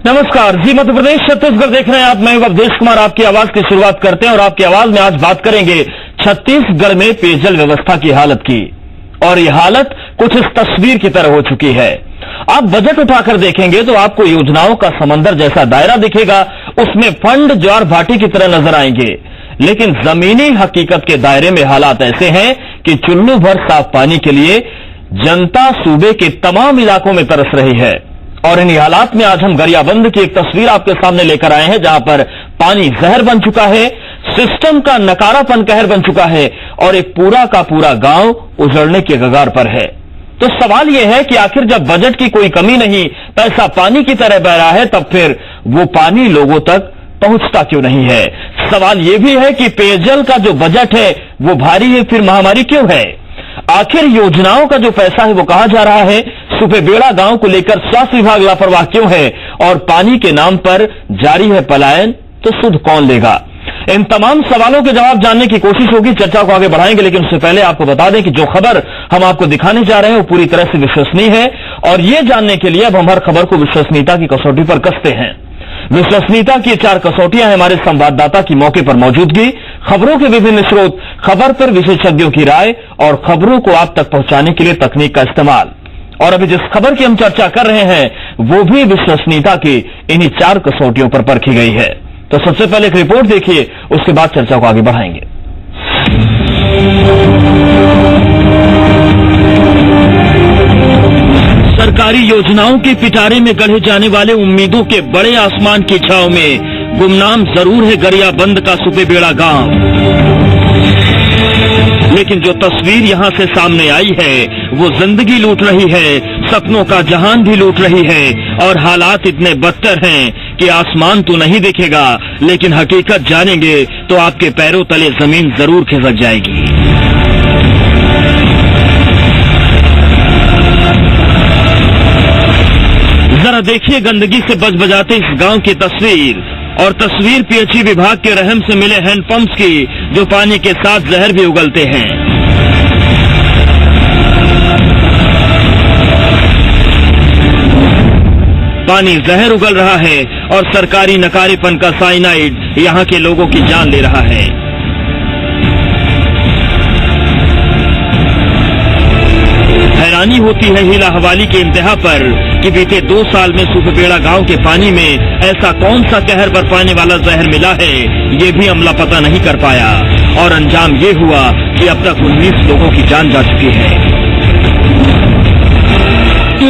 नमस्कार जी, मध्य प्रदेश छत्तीसगढ़ देख रहे हैं आप। मैं अवधेश कुमार आपकी आवाज की शुरुआत करते हैं और आपकी आवाज में आज बात करेंगे छत्तीसगढ़ में पेयजल व्यवस्था की हालत की। और ये हालत कुछ इस तस्वीर की तरह हो चुकी है। आप बजट उठाकर देखेंगे तो आपको योजनाओं का समंदर जैसा दायरा दिखेगा, उसमें फंड ज्वार भाटी की तरह नजर आएंगे, लेकिन जमीनी हकीकत के दायरे में हालात ऐसे हैं कि चुल्लू भर साफ पानी के लिए जनता सूबे के तमाम इलाकों में तरस रही है। और इन हालात में आज हम गरियाबंद की एक तस्वीर आपके सामने लेकर आए हैं, जहां पर पानी जहर बन चुका है, सिस्टम का नकारापन कहर बन चुका है और एक पूरा का पूरा गांव उजड़ने के कगार पर है। तो सवाल यह है कि आखिर जब बजट की कोई कमी नहीं, पैसा पानी की तरह बह रहा है, तब फिर वो पानी लोगों तक पहुंचता क्यों नहीं है? सवाल यह भी है कि पेयजल का जो बजट है वो भारी है, फिर महामारी क्यों है? आखिर योजनाओं का जो पैसा है वो कहां जा रहा है? सुपेबेड़ा गांव को लेकर स्वास्थ्य विभाग लापरवाह क्यों है? और पानी के नाम पर जारी है पलायन, तो सुध कौन लेगा? इन तमाम सवालों के जवाब जानने की कोशिश होगी, चर्चा को आगे बढ़ाएंगे। लेकिन उससे पहले आपको बता दें कि जो खबर हम आपको दिखाने जा रहे हैं वो पूरी तरह से विश्वसनीय है। और ये जानने के लिए अब हम हर खबर को विश्वसनीयता की कसौटी पर कसते हैं। विश्वसनीयता की 4 कसौटियां हैं हमारे संवाददाता की मौके पर मौजूदगी, खबरों के विभिन्न स्रोत, खबर पर विशेषज्ञों की राय और खबरों को आप तक पहुंचाने के लिए तकनीक का इस्तेमाल। और अभी जिस खबर की हम चर्चा कर रहे हैं वो भी विश्वसनीयता की इन्हीं 4 कसौटियों पर परखी गई है। तो सबसे पहले एक रिपोर्ट देखिए, उसके बाद चर्चा को आगे बढ़ाएंगे। सरकारी योजनाओं के पिटारे में गढ़े जाने वाले उम्मीदों के बड़े आसमान की छांव में गुमनाम जरूर है गरियाबंद का सुपेबेड़ा गांव, लेकिन जो तस्वीर यहां से सामने आई है वो जिंदगी लूट रही है, सपनों का जहान भी लूट रही है। और हालात इतने बदतर हैं कि आसमान तो नहीं दिखेगा, लेकिन हकीकत जानेंगे तो आपके पैरों तले जमीन जरूर खिसक जाएगी। जरा देखिए गंदगी से बजबजाते इस गांव की तस्वीर, और तस्वीर पीएचई विभाग के रहम से मिले हैंडपंप्स की, जो पानी के साथ जहर भी उगलते हैं। पानी जहर उगल रहा है और सरकारी नकारेपन का साइनाइड यहां के लोगों की जान ले रहा है। हैरानी होती है हीला हवाली के इंतहा पर कि बीते 2 साल में सुपेबेड़ा गांव के पानी में ऐसा कौन सा कहर बरपाने वाला जहर मिला है, ये भी अमला पता नहीं कर पाया। और अंजाम ये हुआ कि अब तक 19 लोगों की जान जा चुकी है।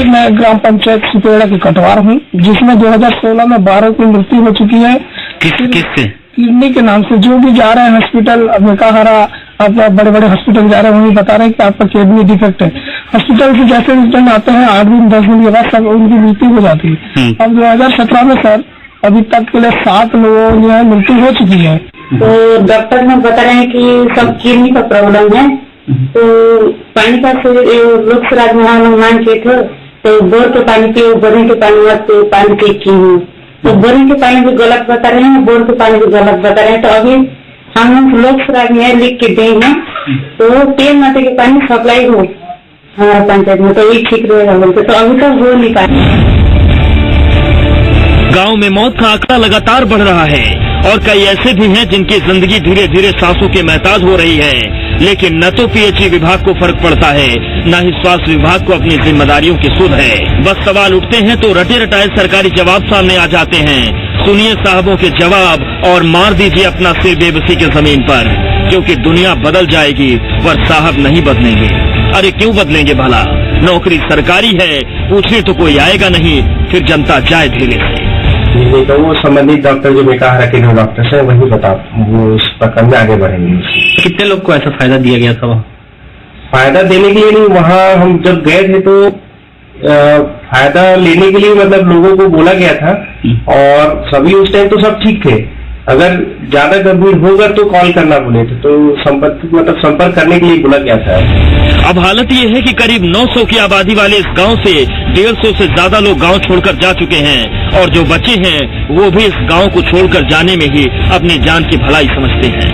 मैं ग्राम पंचायत सुपेबेड़ा की कटवार हूँ, जिसमें 2016 में 12 की मृत्यु हो चुकी है। किससे? किडनी के नाम से। जो भी जा रहे हैं हॉस्पिटल, अब कहा आप बड़े बड़े हॉस्पिटल जा रहे हैं, वही बता रहे हैं कि आपका किडनी डिफेक्ट है। हॉस्पिटल से जैसे रिटर्न आते हैं 8 दिन 10 दिन के बाद सब उनकी मृत्यु हो जाती है। अब 2017 में सर अभी तक के लिए 7 लोगों जो है मृत्यु हो चुकी है। तो डॉक्टर ने बता रहे हैं कि सब किडनी का प्रॉब्लम है। तो पानी का लोग मान के थे, तो बोर के पानी पियो, बोरिंग के पानी मत पियो, पानी पे की हूँ। तो बोरिंग के पानी भी गलत बता रहे हैं, बोर के पानी भी गलत बता रहे हैं। तो अभी हम लोग सुराग में लिख के देंगे तो 3 नदी के पानी सप्लाई हो हमारा पंचायत में, तो ये ठीक रहेगा बोलते। तो अभी तक हो नहीं पाए। गांव में मौत का आंकड़ा लगातार बढ़ रहा है और कई ऐसे भी हैं जिनकी जिंदगी धीरे धीरे सांसों के महताज हो रही है। लेकिन न तो पीएचई विभाग को फर्क पड़ता है, न ही स्वास्थ्य विभाग को अपनी जिम्मेदारियों की सुध है। बस सवाल उठते हैं तो रटे रटाए सरकारी जवाब सामने आ जाते हैं। सुनिए साहबों के जवाब और मार दीजिए अपना सिर बेबसी के जमीन पर, क्योंकि दुनिया बदल जाएगी पर साहब नहीं बदलेंगे। अरे क्यों बदलेंगे भला? नौकरी सरकारी है, पूछने तो कोई आएगा नहीं, फिर जनता जाए धीरे से। तो वो संबंधित डॉक्टर जो मैं कहा रखे डॉक्टर से वही बता, वो उस प्रकरण में आगे बढ़ेंगे। कितने लोग को ऐसा फायदा दिया गया था? फायदा देने के लिए नहीं, वहाँ हम जब गए थे तो फायदा लेने के लिए मतलब लोगों को बोला गया था और सभी उस टाइम तो सब ठीक थे। अगर ज्यादा गंभीर होगा तो कॉल करना बोले थे, तो संपर्क करने के लिए बोला गया था। अब हालत ये है कि करीब 900 की आबादी वाले इस गांव से 150 से ज्यादा लोग गांव छोड़कर जा चुके हैं और जो बचे हैं वो भी इस गांव को छोड़कर जाने में ही अपनी जान की भलाई समझते हैं।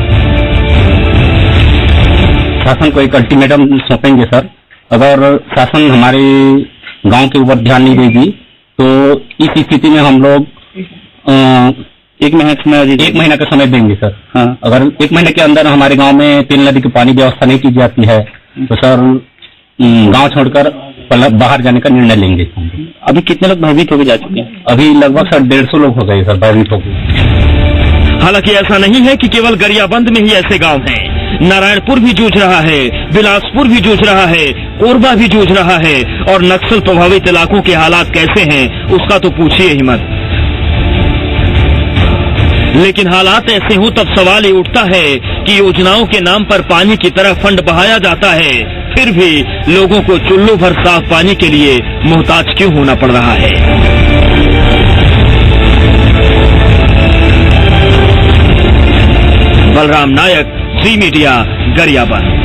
शासन को एक अल्टीमेटम सौंपेंगे सर, अगर शासन हमारे गांव के ऊपर ध्यान नहीं देगी तो इस स्थिति में हम लोग 1 महीना का समय देंगे सर। हाँ, अगर 1 महीने के अंदर हमारे गांव में तेल नदी की पानी व्यवस्था नहीं की जाती है तो सर गांव छोड़कर बाहर जाने का निर्णय लेंगे। अभी कितने लोग भयभीत होकर जा चुके हैं? अभी लगभग सर 150 लोग हो गए सर भयभीत होकर। हालांकि ऐसा नहीं है कि केवल गरियाबंद में ही ऐसे गांव हैं। नारायणपुर भी जूझ रहा है, बिलासपुर भी जूझ रहा है, कोरबा भी जूझ रहा है, और नक्सल प्रभावित इलाकों के हालात कैसे हैं उसका तो पूछिए ही मत। लेकिन हालात ऐसे हों तब सवाल ये उठता है कि योजनाओं के नाम पर पानी की तरह फंड बहाया जाता है, फिर भी लोगों को चुल्लू भर साफ पानी के लिए मोहताज क्यों होना पड़ रहा है? बलराम नायक, जी मीडिया, गरियाबंद।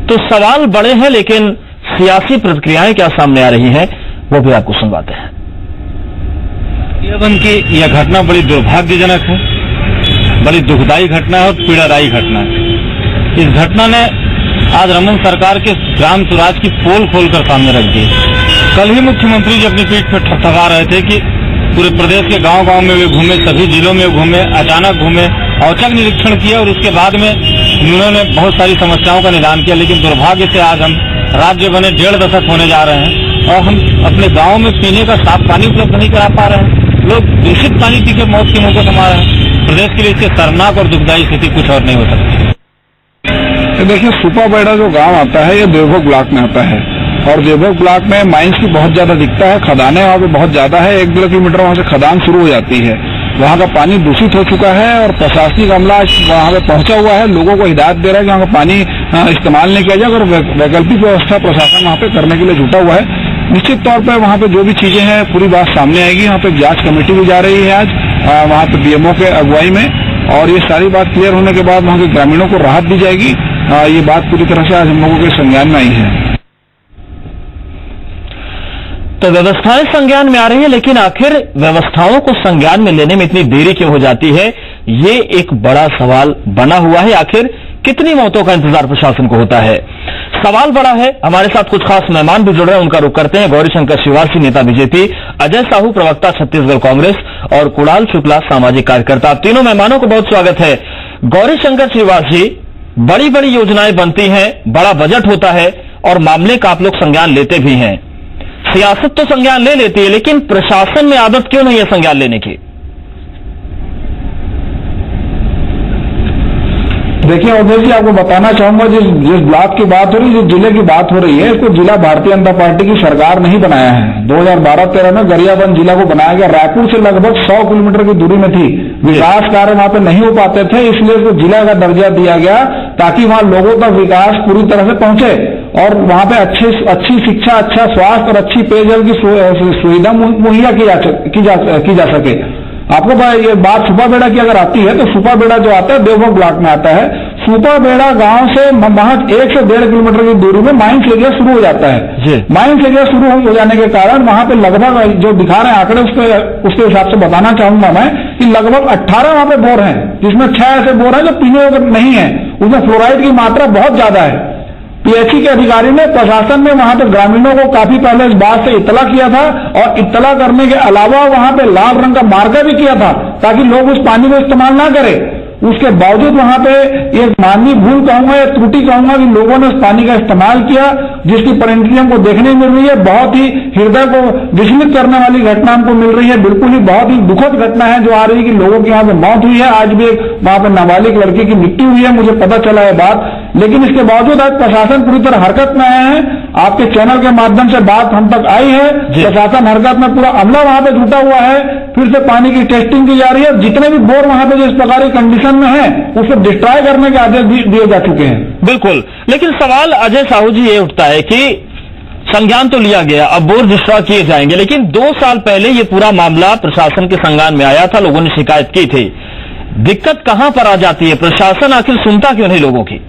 तो सवाल बड़े हैं, लेकिन सियासी प्रतिक्रियाएं क्या सामने आ रही हैं वो भी आपको सुनवाते हैं। गरियाबंद की यह घटना बड़ी दुर्भाग्यजनक है, बड़ी दुखदायी घटना है और पीड़ादायी घटना है। इस घटना ने आज रमन सरकार के ग्राम स्वराज की पोल खोलकर सामने रख दी। कल ही मुख्यमंत्री जी अपनी पीठ पर ठकठका रहे थे कि पूरे प्रदेश के गांव-गांव में वे घूमे, सभी जिलों में घूमे, अचानक घूमे, औचक निरीक्षण किया और उसके बाद में उन्होंने बहुत सारी समस्याओं का निदान किया। लेकिन दुर्भाग्य से आज हम राज्य बने 1.5 दशक होने जा रहे हैं और हम अपने गांव में पीने का साफ पानी उपलब्ध नहीं करा पा रहे हैं। लोग दूषित पानी पी के मौत के मुंह को समा रहे हैं। प्रदेश के लिए इससे शर्मनाक और दुखदायी स्थिति कुछ और नहीं हो सकती। देखिए, सुपाबेड़ा जो गांव आता है ये देवभोग ब्लॉक में आता है और देवभोग ब्लॉक में माइंस की बहुत ज्यादा दिखता है, खदानें वहाँ पे बहुत ज्यादा है। 1-2 किलोमीटर वहाँ से खदान शुरू हो जाती है। वहाँ का पानी दूषित हो चुका है और प्रशासनिक अमला वहाँ पे पहुंचा हुआ है, लोगों को हिदायत दे रहा है कि वहाँ का पानी इस्तेमाल नहीं किया जाए और वैकल्पिक व्यवस्था प्रशासन वहाँ पे करने के लिए जुटा हुआ है। निश्चित तौर पर वहाँ पे जो भी चीजें हैं पूरी बात सामने आएगी। यहाँ पे जांच कमेटी भी जा रही है आज वहाँ पे बीएमओ के अगुवाई में, और ये सारी बात क्लियर होने के बाद वहाँ के ग्रामीणों को राहत दी जाएगी। ये बात पूरी तरह से आज हम लोगों के संज्ञान में आई है। तो व्यवस्थाएं संज्ञान में आ रही है, लेकिन आखिर व्यवस्थाओं को संज्ञान में लेने में इतनी देरी क्यों हो जाती है, ये एक बड़ा सवाल बना हुआ है। आखिर कितनी मौतों का इंतजार प्रशासन को होता है, सवाल बड़ा है। हमारे साथ कुछ खास मेहमान भी जुड़ रहे हैं, उनका रुख करते हैं। गौरीशंकर श्रीवासी, नेता बीजेपी, अजय साहू, प्रवक्ता छत्तीसगढ़ कांग्रेस, और कुणाल शुक्ला, सामाजिक कार्यकर्ता। आप तीनों मेहमानों को बहुत स्वागत है। गौरीशंकर श्रीवासी, बड़ी बड़ी योजनाएं बनती हैं, बड़ा बजट होता है और मामले का आप लोग संज्ञान लेते भी हैं। सियासत तो संज्ञान ले लेती है, लेकिन प्रशासन में आदत क्यों नहीं है संज्ञान लेने की? देखिए अवधेश जी, आपको बताना चाहूंगा जिस ब्लॉक की बात हो रही है, जिस जिले की बात हो रही है, इसको जिला भारतीय जनता पार्टी की सरकार ने ही बनाया है। 2012-13 में गरियाबंद जिला को बनाया गया। रायपुर से लगभग 100 किलोमीटर की दूरी में थी। विकास कार्य वहां पे नहीं हो पाते थे, इसलिए इसको जिला का दर्जा दिया गया ताकि वहां लोगों तक विकास पूरी तरह से पहुंचे और वहां पे अच्छी शिक्षा, अच्छा स्वास्थ्य और अच्छी पेयजल की सुविधा मुहैया की जा सके। आपको ये बात सुपाबेड़ा की अगर आती है तो सुपाबेड़ा जो आता है देवभोग ब्लॉक में आता है। सुपाबेड़ा गांव से महज 1 से 1.5 किलोमीटर की दूरी में माइंस एरिया शुरू हो जाता है। माइंस एरिया शुरू हो जाने के कारण वहां पे लगभग जो दिखा रहे हैं आंकड़े उसके हिसाब से बताना चाहूंगा मैं कि लगभग 18 वहां पे बोर हैं, जिसमें 6 ऐसे बोर हैं जो पीने योग्य नहीं है। उसमें फ्लोराइड की मात्रा बहुत ज्यादा है। पीएचई के अधिकारी ने, प्रशासन ने वहां पे ग्रामीणों को काफी पहले इस बात से इत्तला किया था और इत्तला करने के अलावा वहां पे लाल रंग का मार्का भी किया था ताकि लोग उस पानी को इस्तेमाल ना करें। उसके बावजूद वहां पे ये मानवीय भूल कहूंगा या त्रुटि कहूंगा कि लोगों ने उस पानी का इस्तेमाल किया, जिसकी परिणति हमको देखने मिल रही है। बहुत ही हृदय को विस्मित करने वाली घटना हमको मिल रही है। बिल्कुल ही बहुत ही दुखद घटना है जो आ रही है कि लोगों की यहाँ पे मौत हुई है। आज भी एक वहां पे नाबालिग लड़की की मृत्यु हुई है, मुझे पता चला है बात। लेकिन इसके बावजूद आज प्रशासन पूरी तरह हरकत में आया है। आपके चैनल के माध्यम से बात हम तक आई है, प्रशासन हरकत में, पूरा अमला वहां पे जुटा हुआ है। फिर से पानी की टेस्टिंग की जा रही है। जितने भी बोर वहां पे जिस प्रकार की कंडीशन में है उसे डिस्ट्रॉय करने के आदेश दिए जा चुके हैं। बिल्कुल, लेकिन सवाल अजय साहू जी ये उठता है कि संज्ञान तो लिया गया, अब बोर डिस्ट्रॉय किए जाएंगे, लेकिन 2 साल पहले ये पूरा मामला प्रशासन के संज्ञान में आया था, लोगों ने शिकायत की थी। दिक्कत कहां पर आ जाती है, प्रशासन आखिर सुनता क्यों नहीं लोगों की?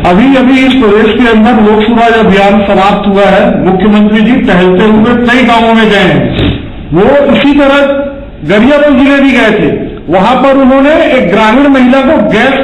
अभी इस प्रदेश के अंदर लोकसभा अभियान समाप्त हुआ है। मुख्यमंत्री जी टहलते हुए कई गांवों में गए हैं। वो इसी तरह गरियाबंद जिले भी गए थे। वहां पर उन्होंने एक ग्रामीण महिला को गैस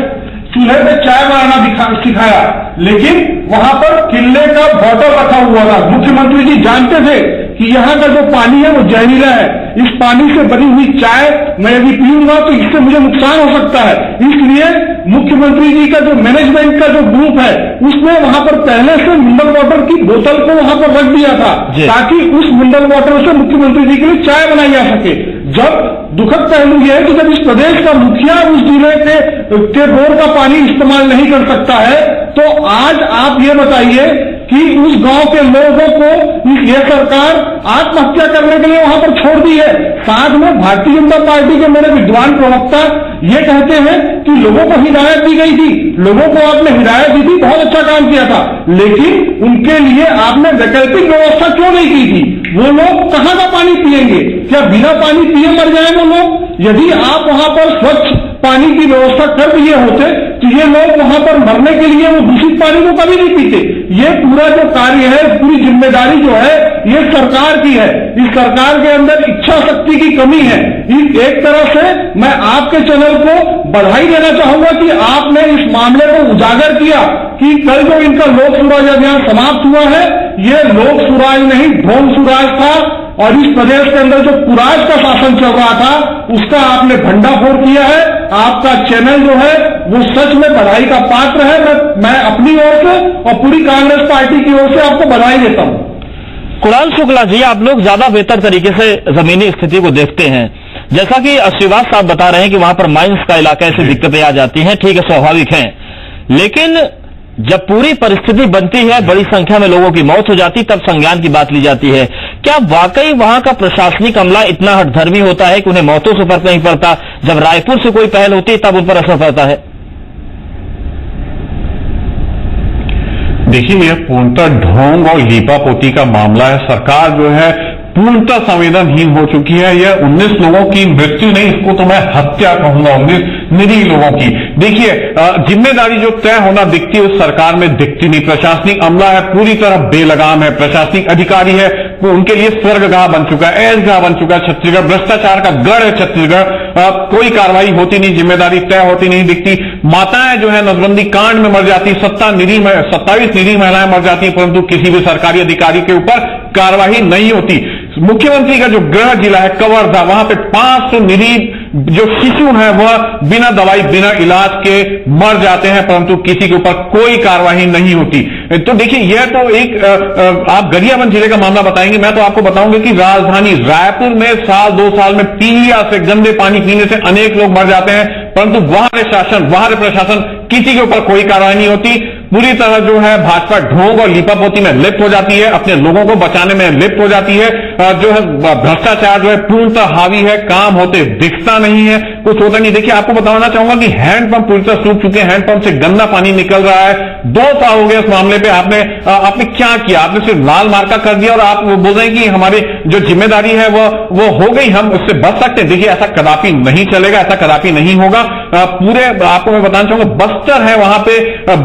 चूल्हे पे चाय बनाना सिखाया, लेकिन वहां पर किले का बॉटल रखा हुआ था। मुख्यमंत्री जी जानते थे कि यहाँ का जो पानी है वो जहरीला है, इस पानी से बनी हुई चाय मैं यदि पीऊंगा तो इससे मुझे नुकसान हो सकता है। इसलिए मुख्यमंत्री जी का जो मैनेजमेंट का जो ग्रुप है उसने वहां पर पहले से मिनरल वाटर की बोतल को वहां पर रख दिया था, ताकि उस मिनरल वाटर से मुख्यमंत्री जी के लिए चाय बनाई जा सके। जब दुखद पहलू यह है कि जब इस प्रदेश का मुखिया उस जिले के बोर का पानी इस्तेमाल नहीं कर सकता है, तो आज आप ये बताइए कि उस गांव के लोगों को ये सरकार आत्महत्या करने के लिए वहां पर छोड़ दी है। साथ में भारतीय जनता पार्टी के मेरे विद्वान प्रवक्ता ये कहते हैं कि लोगों को हिदायत दी गई थी, लोगों को आपने हिदायत दी थी, बहुत अच्छा काम किया था, लेकिन उनके लिए आपने वैकल्पिक व्यवस्था क्यों नहीं की थी? वो लोग कहां का पानी पिएंगे? क्या बिना पानी पिए मर जाए वो लोग? यदि आप वहां पर स्वच्छ पानी की व्यवस्था कर दिए होते तो ये लोग वहां पर मरने के लिए वो दूषित पानी को कभी नहीं पीते। ये पूरा जो कार्य है, पूरी जिम्मेदारी जो है ये सरकार की है। इस सरकार के अंदर इच्छा शक्ति की कमी है। एक तरह से मैं आपके चैनल को बधाई देना चाहूंगा कि आपने इस मामले को उजागर किया कि कल जो इनका लोक सुराज अभियान समाप्त हुआ है, ये लोक सुराज नहीं ढोंग सुराज था, और इस प्रदेश के अंदर जो पुराज का शासन चल रहा था उसका आपने भंडाफोड़ किया है। आपका चैनल जो है वो सच में बधाई का पात्र है। मैं अपनी ओर से और पूरी कांग्रेस पार्टी की ओर से आपको बधाई देता हूं। कुणाल शुक्ला जी, आप लोग ज्यादा बेहतर तरीके से जमीनी स्थिति को देखते हैं। जैसा कि श्रीवास साहब बता रहे हैं कि वहां पर माइंस का इलाका ऐसी दिक्कतें आ जाती हैं, ठीक है, स्वाभाविक है, लेकिन जब पूरी परिस्थिति बनती है, बड़ी संख्या में लोगों की मौत हो जाती, तब संज्ञान की बात ली जाती है। क्या वाकई वहां का प्रशासनिक अमला इतना हठधर्मी होता है कि उन्हें मौतों से फर्क नहीं पड़ता? जब रायपुर से कोई पहल होती है तब उन पर असर पड़ता है। देखिए, यह पूर्णतः ढोंग और लीपापोती का मामला है। सरकार जो है पूर्णतः संवेदनहीन हो चुकी है। यह 19 लोगों की मृत्यु नहीं, इसको तो मैं हत्या कहूंगा, 19 निरीह लोगों की। देखिए, जिम्मेदारी जो तय होना दिखती है उस सरकार में दिखती नहीं। प्रशासनिक अमला है पूरी तरह बेलगाम है, प्रशासनिक अधिकारी है वो उनके लिए स्वर्गगाह बन चुका है, ऐशगाह बन चुका है छत्तीसगढ़, भ्रष्टाचार का गढ़ है छत्तीसगढ़। कोई कार्रवाई होती नहीं, जिम्मेदारी तय होती नहीं दिखती। माताएं जो है नसबंदी कांड में मर जाती, 27 निरीह महिलाएं मर जाती, परंतु किसी भी सरकारी अधिकारी के ऊपर कार्रवाई नहीं होती। मुख्यमंत्री का जो गृह जिला है कवर्धा, वहां पे 500 निरीह जो शिशु हैं वह बिना दवाई बिना इलाज के मर जाते हैं, परंतु किसी के ऊपर कोई कार्रवाई नहीं होती। तो देखिए, यह तो एक आप गरियाबंद जिले का मामला बताएंगे, मैं तो आपको बताऊंगा कि राजधानी रायपुर में साल 2 साल में पीलिया से, गंदे पानी पीने से अनेक लोग मर जाते हैं, परंतु वहां प्रशासन किसी के ऊपर कोई कार्रवाई नहीं होती। पूरी तरह जो है भाजपा ढोंग और लीपापोती में लिप्त हो जाती है, अपने लोगों को बचाने में लिप्त हो जाती है। जो है भ्रष्टाचार जो है पूर्णतः हावी है, काम होते दिखता नहीं है, कुछ होता नहीं। देखिए, आपको बताना चाहूंगा कि हैंडपंप पूरी तरह सूख चुके हैं, हैंडपंप से गंदा पानी निकल रहा है। 2 साल हो गए इस मामले पे। आपने क्या किया? आपने सिर्फ लाल मार्का कर दिया और आप बोल रहे हैं कि हमारी जो जिम्मेदारी है वो हो गई, हम उससे बच सकते हैं। देखिए, ऐसा कदापि नहीं चलेगा, ऐसा कदापि नहीं होगा। पूरे आपको मैं बताना चाहूंगा बस्तर है, वहां पे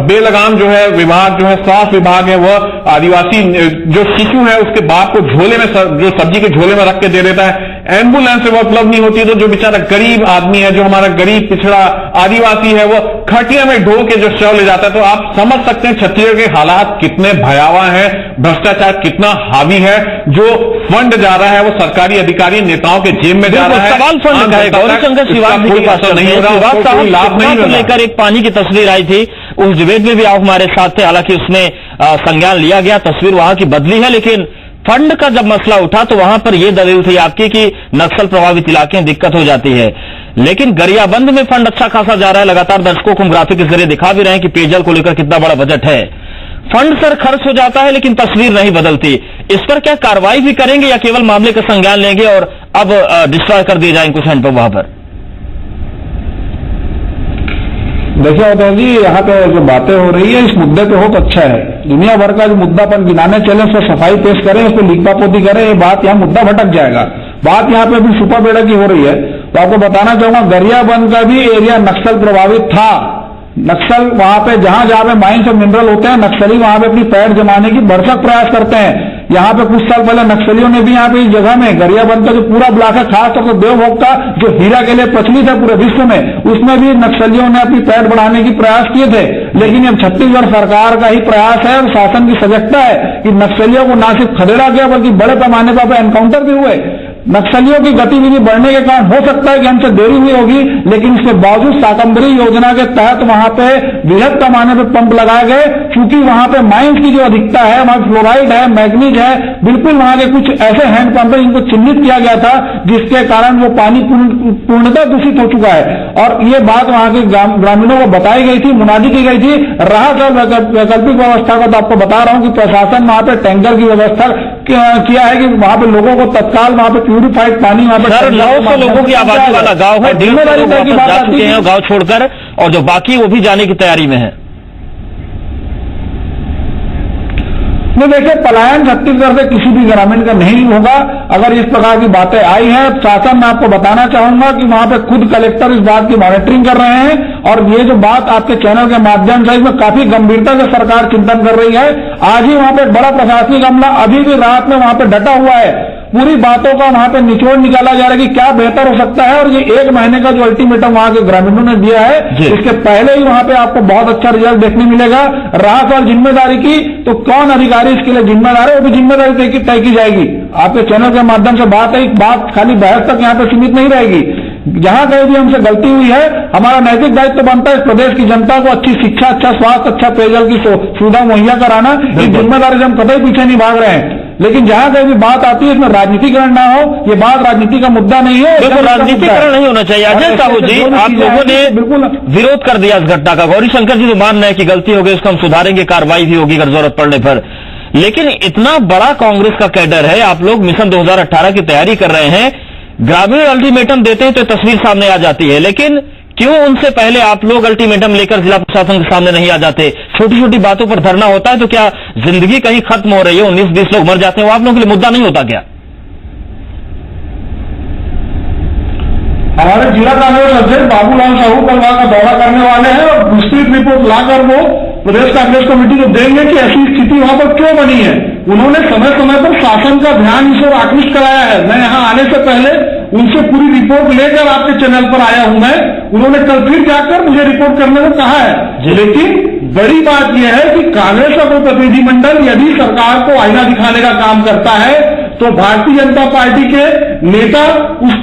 बेलगाम जो है विभाग जो है स्वास्थ्य विभाग है, वह आदिवासी जो शिशु है उसके बाप को झोले में जो सब्जी के झोले में रख के दे देता है। एम्बुलेंस से वो उपलब्ध नहीं होती, तो जो बेचारा गरीब आदमी है, जो हमारा गरीब पिछड़ा आदिवासी है, वो खटिया में ढो के जो शव ले जाता है। तो आप समझ सकते हैं छत्तीसगढ़ के हालात कितने भयावह हैं, भ्रष्टाचार कितना हावी है। जो फंड जा रहा है वो सरकारी अधिकारी नेताओं के जेब में जा रहा है। सवाल फंड का है। गौरीशंकर श्रीवास जी के पास नहीं हो रहा, कोई लाभ नहीं लेकर एक पानी की तस्वीर आई थी, उस डिबेट में भी आप हमारे साथ थे, हालांकि उसमें संज्ञान लिया गया, तस्वीर वहां की बदली है, लेकिन फंड का जब मसला उठा तो वहां पर यह दलील थी आपकी कि नक्सल प्रभावित इलाके में दिक्कत हो जाती है। लेकिन गरियाबंद में फंड अच्छा खासा जा रहा है, लगातार दर्शकों को हम ग्राफिक के जरिए दिखा भी रहे हैं कि पेयजल को लेकर कितना बड़ा बजट है। फंड सर खर्च हो जाता है लेकिन तस्वीर नहीं बदलती। इस पर क्या कार्रवाई भी करेंगे या केवल मामले का संज्ञान लेंगे और अब डिस्ट्रॉय कर दिए जाएंगे कुछ हैंडपंप वहां पर? देखिए अवतार जी, यहाँ पे जो बातें हो रही है इस मुद्दे पे बहुत अच्छा है। दुनिया भर का जो मुद्दा पर गिनाने चले उसको सफाई पेश करें, उसको लीपापोती करें, ये बात यहाँ मुद्दा भटक जाएगा। बात यहाँ पे अभी सुपा बेड़ा की हो रही है। तो आपको बताना चाहूंगा गरियाबंद का भी एरिया नक्सल प्रभावित था। नक्सल वहां पे जहां पे माइंस और मिनरल होते हैं, नक्सली वहां पे अपनी पैर जमाने की भरसक प्रयास करते हैं। यहाँ पे कुछ साल पहले नक्सलियों ने भी यहाँ पे इस जगह में गरियाबंद का जो पूरा ब्लॉक है, खासतौर से देवभोग का जो हीरा के लिए प्रचलित है पूरे विश्व में, उसमें भी नक्सलियों ने अपनी पैठ बढ़ाने की प्रयास किए थे। लेकिन अब छत्तीसगढ़ सरकार का ही प्रयास है और शासन की सजगता है कि नक्सलियों को न सिर्फ खदेड़ा गया बल्कि बड़े पैमाने पर एनकाउंटर भी हुए। नक्सलियों की गतिविधि बढ़ने के कारण हो सकता है कि हमसे देरी हुई होगी, लेकिन इसके बावजूद शाकंभरी योजना के तहत वहां पे बृहद पैमाने पे पंप लगाए गए, क्योंकि वहां पे माइंस की जो अधिकता है, वहां फ्लोराइड है, मैग्नीज है, बिल्कुल वहां के कुछ ऐसे हैंड पंप है जिनको चिन्हित किया गया था, जिसके कारण वो पानी पूर्णतः दूषित हो चुका है। और ये बात वहां के ग्रामीणों को बताई गई थी, मुनादी की गई थी। रहा सर वैकल्पिक व्यवस्था का, तो आपको बता रहा हूं कि प्रशासन वहां पे टैंकर की व्यवस्था किया है कि वहां पे लोगों को तत्काल वहां पे प्यूरिफाइड पानी वहां पर। सर 900 लोगों की आबादी वाला गांव है, 150 लोग वापस जा चुके हैं गांव छोड़कर, और जो बाकी वो भी जाने की तैयारी में है। देखिए, पलायन छत्तीसगढ़ से किसी भी ग्रामीण का नहीं होगा अगर इस प्रकार की बातें आई है। शासन में आपको बताना चाहूंगा कि वहां पे खुद कलेक्टर इस बात की मॉनिटरिंग कर रहे हैं, और ये जो बात आपके चैनल के माध्यम से इसमें काफी गंभीरता से सरकार चिंतन कर रही है। आज ही वहां पे एक बड़ा प्रशासनिक अमला अभी भी रात में वहां पे डटा हुआ है। पूरी बातों का वहां पे निचोड़ निकाला जा रहा है कि क्या बेहतर हो सकता है, और ये 1 महीने का जो अल्टीमेटम वहां के ग्रामीणों ने दिया है, इसके पहले ही वहां पे आपको बहुत अच्छा रिजल्ट देखने मिलेगा। रहा सवाल जिम्मेदारी की, तो कौन अधिकारी इसके लिए जिम्मेदार है, वो भी जिम्मेदारी तय की जाएगी। आपके चैनल के माध्यम से बात है, बात खाली बहस तक यहाँ पे सीमित नहीं रहेगी। जहां कहीं भी हमसे गलती हुई है, हमारा नैतिक दायित्व तो बनता है इस प्रदेश की जनता को अच्छी शिक्षा, अच्छा स्वास्थ्य, अच्छा पेयजल की सुविधा मुहैया कराना। इस जिम्मेदारी से हम कतई पीछे नहीं भाग रहे हैं। लेकिन जहां कहीं भी बात आती है इसमें राजनीतिकरण ना हो, ये बात राजनीति का मुद्दा नहीं है। बिल्कुल राजनीतिकरण नहीं होना चाहिए। अजय साहू जी, आप लोगों ने बिल्कुल विरोध कर दिया इस घटना का। गौरीशंकर जी तो मान रहे हैं कि गलती हो गई, उसको हम सुधारेंगे, कार्रवाई भी होगी अगर जरूरत पड़ने पर। लेकिन इतना बड़ा कांग्रेस का कैडर है, आप लोग मिशन 2018 की तैयारी कर रहे हैं, ग्रामीण अल्टीमेटम देते हैं तो तस्वीर सामने आ जाती है, लेकिन क्यों उनसे पहले आप लोग अल्टीमेटम लेकर जिला प्रशासन के सामने नहीं आ जाते? छोटी छोटी बातों पर धरना होता है तो क्या जिंदगी कहीं खत्म हो रही है, 19-20 लोग मर जाते हैं, वो आप लोगों के लिए मुद्दा नहीं होता क्या? हमारे जिला कांग्रेस अध्यक्ष बाबूलाल साहू कल वहां का दौरा करने वाले हैं और विस्तृत रिपोर्ट लाकर वो प्रदेश कांग्रेस कमेटी को देंगे कि ऐसी स्थिति वहां पर क्यों बनी है। उन्होंने समय समय पर शासन का ध्यान इस ओर आकृष्ट कराया है। मैं यहाँ आने से पहले उनसे पूरी रिपोर्ट लेकर आपके चैनल पर आया हूं मैं। उन्होंने कल फिर जाकर मुझे रिपोर्ट करने को कहा है। लेकिन बड़ी बात यह है कि कांग्रेस का कोई प्रतिनिधिमंडल यदि सरकार को आईना दिखाने का काम करता है तो भारतीय जनता पार्टी के नेता उस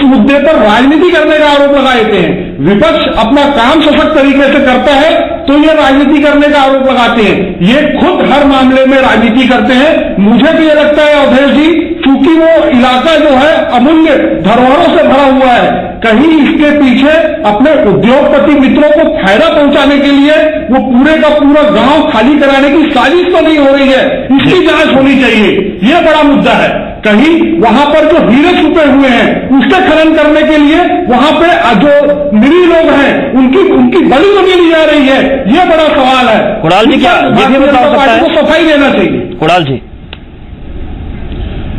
मुद्दे पर राजनीति करने का आरोप लगा देते हैं। विपक्ष अपना काम सशक्त तरीके से करता है तो ये राजनीति करने का आरोप लगाते हैं। ये खुद हर मामले में राजनीति करते हैं। मुझे भी ये लगता है अवधेश जी, चूंकि वो इलाका जो है अमूल्य धरोहरों से भरा हुआ है, कहीं इसके पीछे अपने उद्योगपति मित्रों को फायदा पहुंचाने के लिए वो पूरे का पूरा गांव खाली कराने की साजिश तो नहीं हो रही है। इसकी जांच होनी चाहिए, ये बड़ा मुद्दा है। कहीं वहां पर जो हीरे छुपे हुए हैं उसके खनन करने के लिए वहां पे जो निरीह लोग हैं उनकी बलि तो ली जा रही है, ये बड़ा सवाल है। कुणाल जी, क्या ये भी बता सकता है? को सफाई देना चाहिए। कुणाल जी,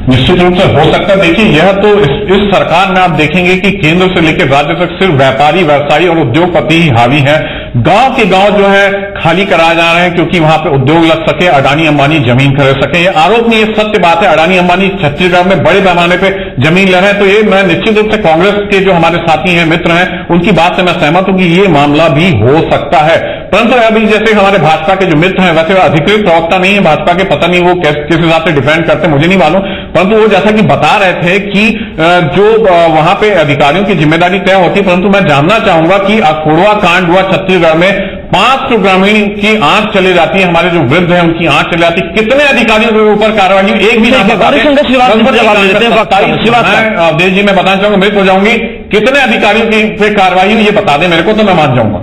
निश्चित रूप से हो सकता है। देखिए, यह तो इस सरकार में आप देखेंगे कि केंद्र से लेकर राज्य तक सिर्फ व्यापारी, व्यवसायी और उद्योगपति ही हावी हैं। गांव के गांव जो है खाली कराए जा रहे हैं क्योंकि वहां पे उद्योग लग सके, अडानी अंबानी जमीन खरीद सके। ये आरोप नहीं, ये सत्य बात है। अडानी अंबानी छत्तीसगढ़ में बड़े पैमाने पे जमीन ले रहे हैं। तो ये मैं निश्चित रूप से कांग्रेस के जो हमारे साथी हैं, मित्र हैं, उनकी बात से मैं सहमत हूं कि ये मामला भी हो सकता है। परंतु अभी जैसे हमारे भाजपा के जो मित्र हैं, वैसे अधिकृत प्रवक्ता नहीं है भाजपा के, पता नहीं वो किस हिसाब से डिफेंड करते मुझे नहीं मालूम, परंतु वो जैसा कि बता रहे थे कि जो वहां पे अधिकारियों की जिम्मेदारी तय होती है। परंतु मैं जानना चाहूंगा कि अखोड़वा कांड हुआ छत्तीसगढ़ में, 500 ग्रामीण की आंख चली जाती है, हमारे जो वृद्ध हैं उनकी आंख चली जाती है। कितने अधिकारियों के ऊपर कार्रवाई हुई? एक भी अवधेश जी, मैं बताना चाहूंगा, मृत हो जाऊंगी, कितने अधिकारियों की पे कार्रवाई हुई ये बता दें मेरे को, तो मैं मान जाऊंगा।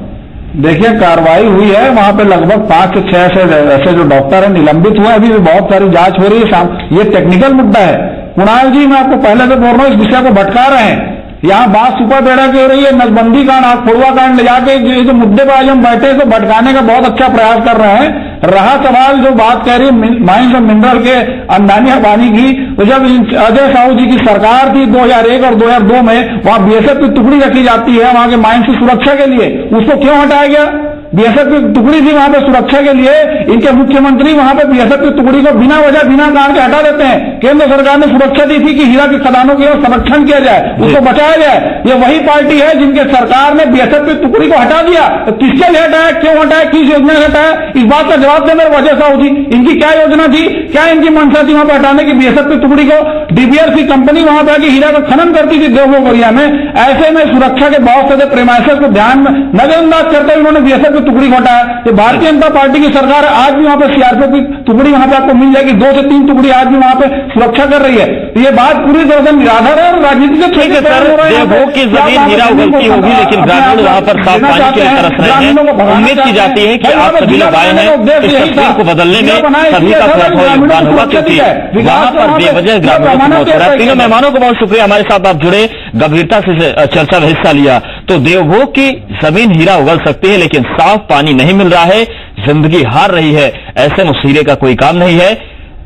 देखिए, कार्रवाई हुई है वहां पे लगभग 5 से 6 ऐसे जो डॉक्टर है निलंबित हुए। अभी भी बहुत सारी जांच हो रही है। ये टेक्निकल मुद्दा है। कुणाल जी, मैं आपको पहले से बोल रहा हूं, इस विषय को भटका रहे हैं। यहाँ बात सुपर बेड़ा की हो रही है, नसबंदी कांड, खोड़वा कांड ले जाके जो मुद्दे पर आज हम बैठे हैं तो भटकाने का बहुत अच्छा प्रयास कर रहे हैं। रहा सवाल जो बात कह रही है माइंस और मिनरल के अंबानी अंबानी की, तो जब अजय साहू जी की सरकार थी 2001 और 2002 में, वहां बीएसएफ की टुकड़ी रखी जाती है वहां के माइंस की सुरक्षा के लिए, उसको क्यों हटाया गया? बीएसएफ की टुकड़ी थी वहां पे सुरक्षा के लिए, इनके मुख्यमंत्री वहां पे बीएसएफ की टुकड़ी को बिना वजह बिना कारण के हटा देते हैं। केंद्र सरकार ने सुरक्षा दी थी कि हीरा की खदानों की संरक्षण किया जाए, उसको बचाया जाए। ये वही पार्टी है जिनके सरकार ने बीएसएफ की टुकड़ी को हटा दिया। तो किसके लिए हटाया, क्यों हटाया, किस योजना से हटाया, इस बात का जवाब दे मेरे वजह साहू जी। इनकी क्या योजना थी, क्या इनकी मंशा थी वहां पर हटाने की बीएसएफ की टुकड़ी को? डीबीआरसी कंपनी वहां पर आके हीरा का खनन करती थी देवभोग एरिया में। ऐसे में सुरक्षा के बहुत से प्रेमाइसेस को ध्यान में नजरअंदाज करते हुए उन्होंने बीएसएफ की टुकड़ी को हटाया। तो भारतीय जनता पार्टी की सरकार आज भी वहां पर सीआरपीएफ की टुकड़ी वहां पे आपको मिल जाएगी, 2 से 3 टुकड़ी आज भी वहां पे सुरक्षा कर रही है। तो ये बात पूरी तरह से निराधार है और राजनीति से ठीक है सर, देवभोग की जमीन हीरा उगलती होगी, लेकिन ग्रामीण वहां पर साफ पानी के लिए तरस रहे हैं। उम्मीद की जाती है कि आप सभी लोग आए हैं, इस तस्वीर को बदलने में सभी का थोड़ा योगदान होगा, क्योंकि वहां पर बेवजह ग्रामीणों को मौत हो रहा है। तीनों मेहमानों को बहुत शुक्रिया, हमारे साथ आप जुड़े, गंभीरता से चर्चा में हिस्सा लिया। तो देवभोग की जमीन हीरा उगल सकती है, लेकिन साफ पानी नहीं मिल रहा है, जिंदगी हार रही है, ऐसे में उस हीरे का कोई काम नहीं है।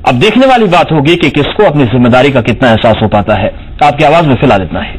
अब देखने वाली बात होगी कि किसको अपनी जिम्मेदारी का कितना एहसास हो पाता है। आपकी आवाज में फिलहाल इतना है।